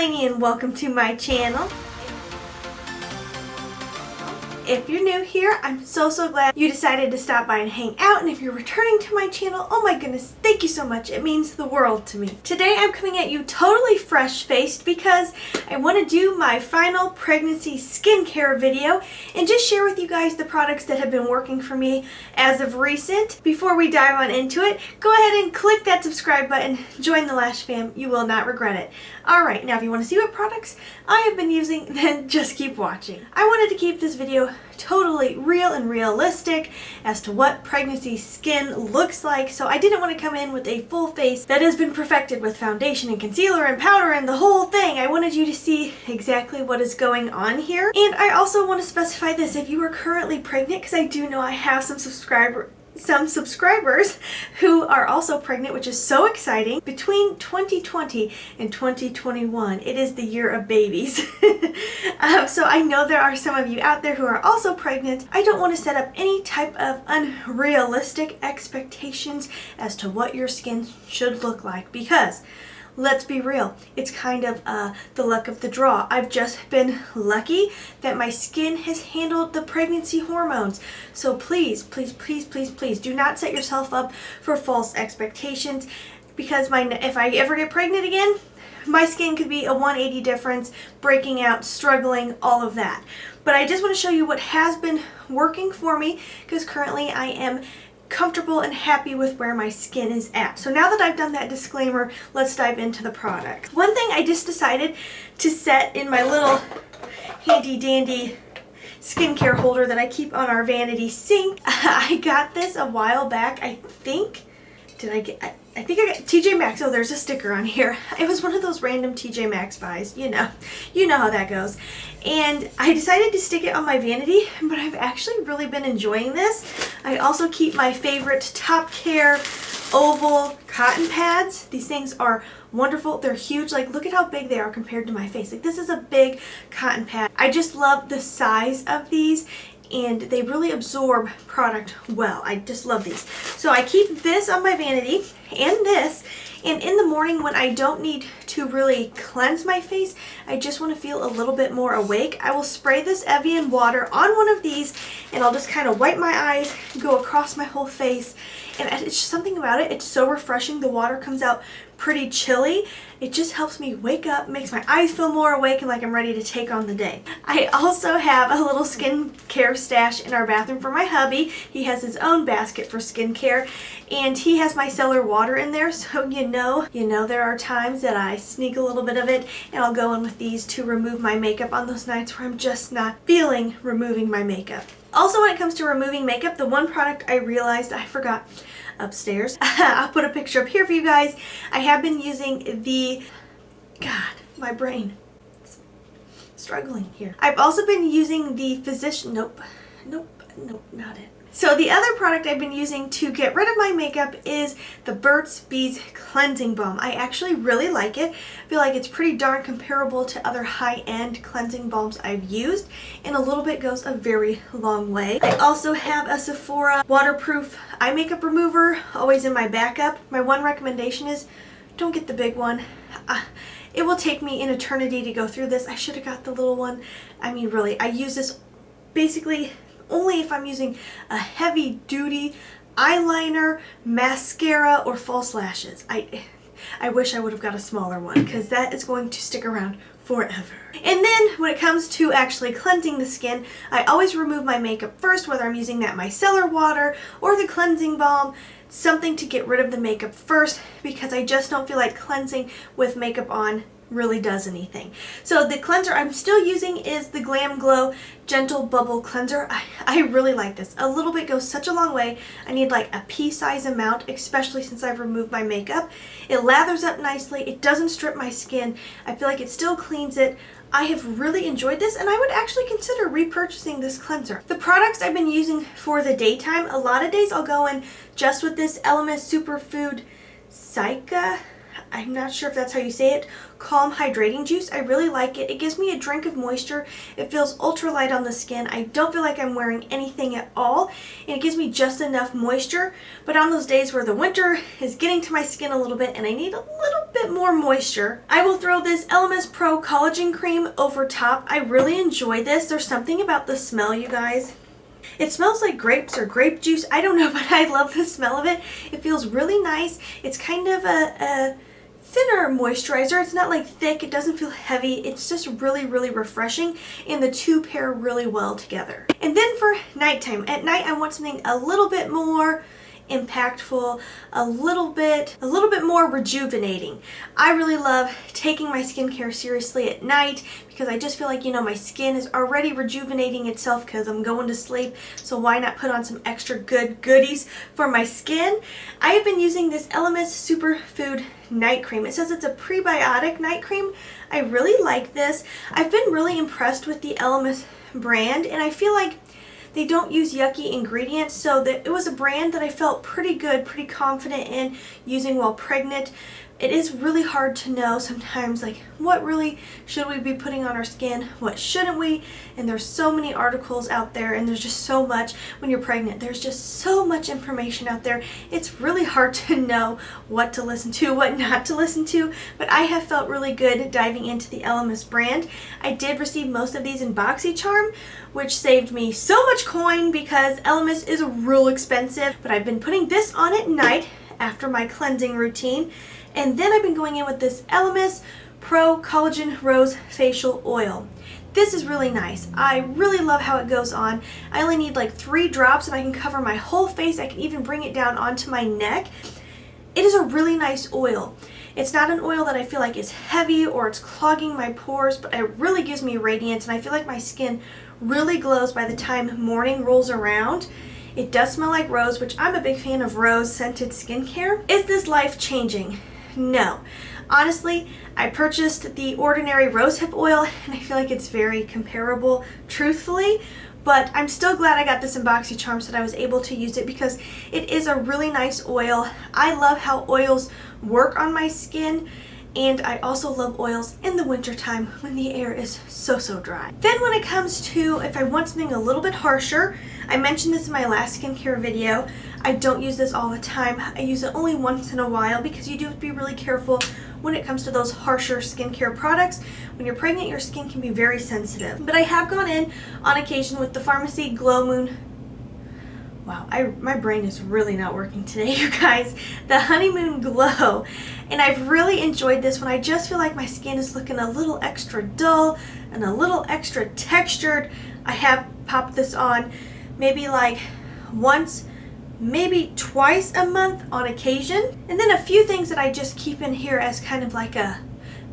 Laynie and welcome to my channel. If you're new here, I'm so glad you decided to stop by and hang out, and if you're returning to my channel, oh my goodness, thank you so much. It means the world to me. Today I'm coming at you totally fresh-faced because I want to do my final pregnancy skincare video and just share with you guys the products that have been working for me as of recent. Before we dive on into it, go ahead and click that subscribe button, join the Lash Fam, you will not regret it. Alright, now if you want to see what products I have been using, then just keep watching. I wanted to keep this video totally real and realistic as to what pregnancy skin looks like, so I didn't want to come in with a full face that has been perfected with foundation and concealer and powder and the whole thing. I wanted you to see exactly what is going on here. And I also want to specify this: if you are currently pregnant, because I do know I have some subscribers who are also pregnant, which is so exciting. Between 2020 and 2021, it is the year of babies. So I know there are some of you out there who are also pregnant. I don't want to set up any type of unrealistic expectations as to what your skin should look like, because let's be real, it's kind of the luck of the draw. I've just been lucky that my skin has handled the pregnancy hormones. So please do not set yourself up for false expectations, because if I ever get pregnant again, my skin could be a 180 difference, breaking out, struggling, all of that. But I just want to show you what has been working for me, because currently I am comfortable and happy with where my skin is at. So now that I've done that disclaimer, let's dive into the product. One thing I just decided to set in my little handy dandy skincare holder that I keep on our vanity sink. I got this a while back, I think. I think I got TJ Maxx. Oh, there's a sticker on here. It was one of those random TJ Maxx buys. You know how that goes. And I decided to stick it on my vanity, but I've actually really been enjoying this. I also keep my favorite Top Care oval cotton pads. These things are wonderful. They're huge. Like, look at how big they are compared to my face. Like, this is a big cotton pad. I just love the size of these, and they really absorb product well. I just love these. So I keep this on my vanity and this, and in the morning when I don't need to really cleanse my face, I just want to feel a little bit more awake, I will spray this Evian water on one of these, and I'll just kind of wipe my eyes, go across my whole face, and it's just something about it. It's so refreshing. The water comes out pretty chilly. It just helps me wake up, makes my eyes feel more awake and like I'm ready to take on the day. I also have a little skincare stash in our bathroom for my hubby. He has his own basket for skincare, and he has micellar water in there, so you know there are times that I sneak a little bit of it, and I'll go in with these to remove my makeup on those nights where I'm just not feeling removing my makeup. Also, when it comes to removing makeup, the one product I realized I forgot upstairs, I'll put a picture up here for you guys. I have been using the, God, my brain, it's struggling here. I've also been using the nope, not it. So the other product I've been using to get rid of my makeup is the Burt's Bees Cleansing Balm. I actually really like it. I feel like it's pretty darn comparable to other high-end cleansing balms I've used, and a little bit goes a very long way. I also have a Sephora waterproof eye makeup remover, always in my backup. My one recommendation is don't get the big one. It will take me an eternity to go through this. I should have got the little one. I mean, really, I use this basically only if I'm using a heavy duty eyeliner, mascara, or false lashes. I wish I would have got a smaller one, because that is going to stick around forever. And then when it comes to actually cleansing the skin, I always remove my makeup first, whether I'm using that micellar water or the cleansing balm, something to get rid of the makeup first, because I just don't feel like cleansing with makeup on really does anything. So the cleanser I'm still using is the Glam Glow Gentle Bubble Cleanser. I really like this. A little bit goes such a long way. I need like a pea-size amount, especially since I've removed my makeup. It lathers up nicely. It doesn't strip my skin. I feel like it still cleans it. I have really enjoyed this, and I would actually consider repurchasing this cleanser. The products I've been using for the daytime, a lot of days I'll go in just with this Element Superfood Cica. I'm not sure if that's how you say it, Calm Hydrating Juice. I really like it. It gives me a drink of moisture. It feels ultra light on the skin. I don't feel like I'm wearing anything at all, and it gives me just enough moisture. But on those days where the winter is getting to my skin a little bit and I need a little bit more moisture, I will throw this LMS Pro Collagen Cream over top. I really enjoy this. There's something about the smell, you guys. It smells like grapes or grape juice. I don't know, but I love the smell of it. It feels really nice. It's kind of a thinner moisturizer. It's not like thick. It doesn't feel heavy. It's just really, really refreshing, and the two pair really well together. And then for nighttime. At night, I want something a little bit more impactful, a little bit more rejuvenating. I really love taking my skincare seriously at night because I just feel like, you know, my skin is already rejuvenating itself because I'm going to sleep, so why not put on some extra good goodies for my skin? I have been using this LMS Superfood Night Cream. It says it's a prebiotic night cream. I really like this. I've been really impressed with the LMS brand, and I feel like they don't use yucky ingredients, so that it was a brand that I felt pretty good, pretty confident in using while pregnant. It is really hard to know sometimes, like, what really should we be putting on our skin, what shouldn't we? And there's so many articles out there, and there's just so much when you're pregnant. There's just so much information out there. It's really hard to know what to listen to, what not to listen to, but I have felt really good diving into the LMS brand. I did receive most of these in BoxyCharm, which saved me so much coin because LMS is real expensive, but I've been putting this on at night after my cleansing routine. And then I've been going in with this LMS Pro Collagen Rose Facial Oil. This is really nice. I really love how it goes on. I only need like 3 drops and I can cover my whole face. I can even bring it down onto my neck. It is a really nice oil. It's not an oil that I feel like is heavy or it's clogging my pores, but it really gives me radiance, and I feel like my skin really glows by the time morning rolls around. It does smell like rose, which I'm a big fan of rose scented skincare. Is this life-changing? No. Honestly, I purchased the ordinary rosehip oil and I feel like it's very comparable, truthfully, but I'm still glad I got this in BoxyCharm so that I was able to use it because it is a really nice oil. I love how oils work on my skin, and I also love oils in the wintertime when the air is so dry. Then when it comes to if I want something a little bit harsher, I mentioned this in my last skincare video. I don't use this all the time. I use it only once in a while because you do have to be really careful when it comes to those harsher skincare products. When you're pregnant, your skin can be very sensitive. But I have gone in on occasion with the Pharmacy Glow Moon. Wow, my brain is really not working today, you guys. The Honeymoon Glow. And I've really enjoyed this one. I just feel like my skin is looking a little extra dull and a little extra textured. I have popped this on maybe like once, maybe twice a month on occasion. And then a few things that I just keep in here as kind of like a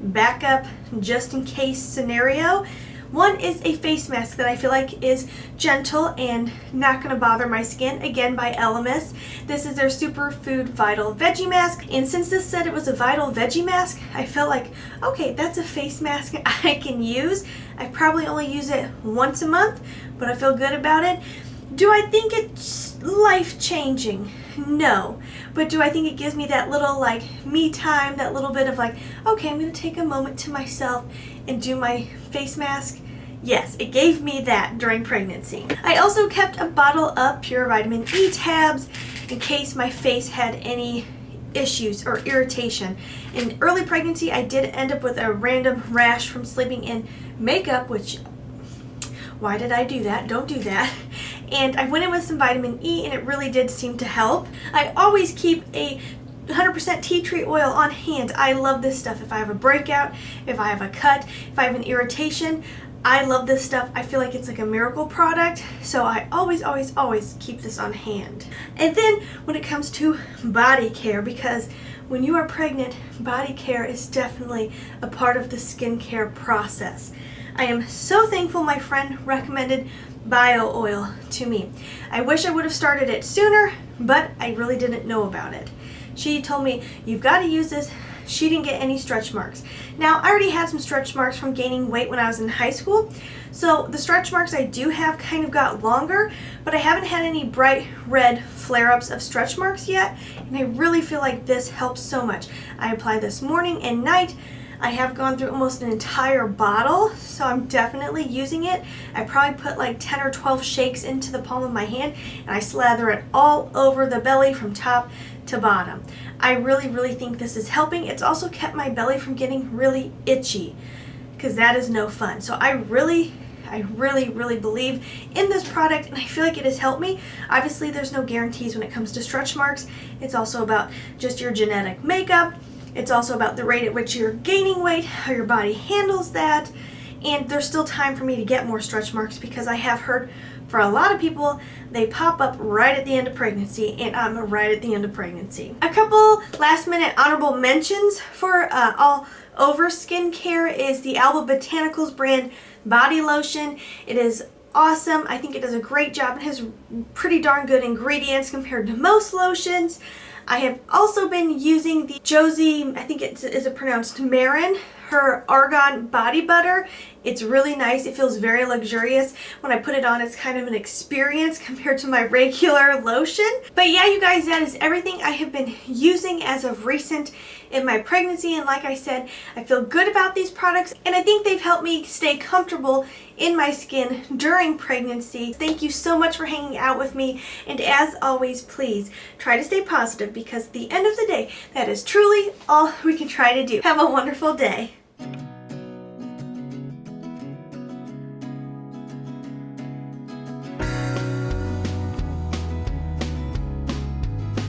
backup just in case scenario. One is a face mask that I feel like is gentle and not going to bother my skin, again by LMS. This is their Superfood Vital Veggie Mask, and since this said it was a Vital Veggie Mask, I felt like, okay, that's a face mask I can use. I probably only use it once a month, but I feel good about it. Do I think it's life-changing? No. But do I think it gives me that little like me time, that little bit of like, okay, I'm going to take a moment to myself and do my face mask? Yes, it gave me that during pregnancy. I also kept a bottle of pure vitamin E tabs in case my face had any issues or irritation. In early pregnancy, I did end up with a random rash from sleeping in makeup, which, why did I do that? Don't do that. And I went in with some vitamin E and it really did seem to help. I always keep a 100% tea tree oil on hand. I love this stuff. If I have a breakout, if I have a cut, if I have an irritation, I love this stuff. I feel like it's like a miracle product, so I always keep this on hand. And then when it comes to body care, because when you are pregnant, body care is definitely a part of the skincare process. I am so thankful my friend recommended bio oil to me. I wish I would have started it sooner, but I really didn't know about it. She told me, you've got to use this she didn't get any stretch marks. Now, I already had some stretch marks from gaining weight when I was in high school, so the stretch marks I do have kind of got longer, but I haven't had any bright red flare-ups of stretch marks yet, and I really feel like this helps so much. I apply this morning and night. I have gone through almost an entire bottle, so I'm definitely using it. I probably put like 10 or 12 shakes into the palm of my hand, and I slather it all over the belly from top to bottom. I really think this is helping. It's also kept my belly from getting really itchy, because that is no fun. So I really believe in this product, and I feel like it has helped me. Obviously, there's no guarantees when it comes to stretch marks. It's also about just your genetic makeup. It's also about the rate at which you're gaining weight, how your body handles that, and there's still time for me to get more stretch marks, because I have heard for a lot of people they pop up right at the end of pregnancy, and I'm right at the end of pregnancy. A couple last minute honorable mentions for all over skincare is the Alba Botanicals brand body lotion. It is awesome. I think it does a great job. It has pretty darn good ingredients compared to most lotions. I have also been using the Josie, I think is it pronounced Marin, her argan body butter. It's really nice. It feels very luxurious. When I put it on, it's kind of an experience compared to my regular lotion. But yeah, you guys, that is everything I have been using as of recent in my pregnancy. And like I said, I feel good about these products, and I think they've helped me stay comfortable in my skin during pregnancy. Thank you so much for hanging out with me. And as always, please try to stay positive, because at the end of the day, that is truly all we can try to do. Have a wonderful day.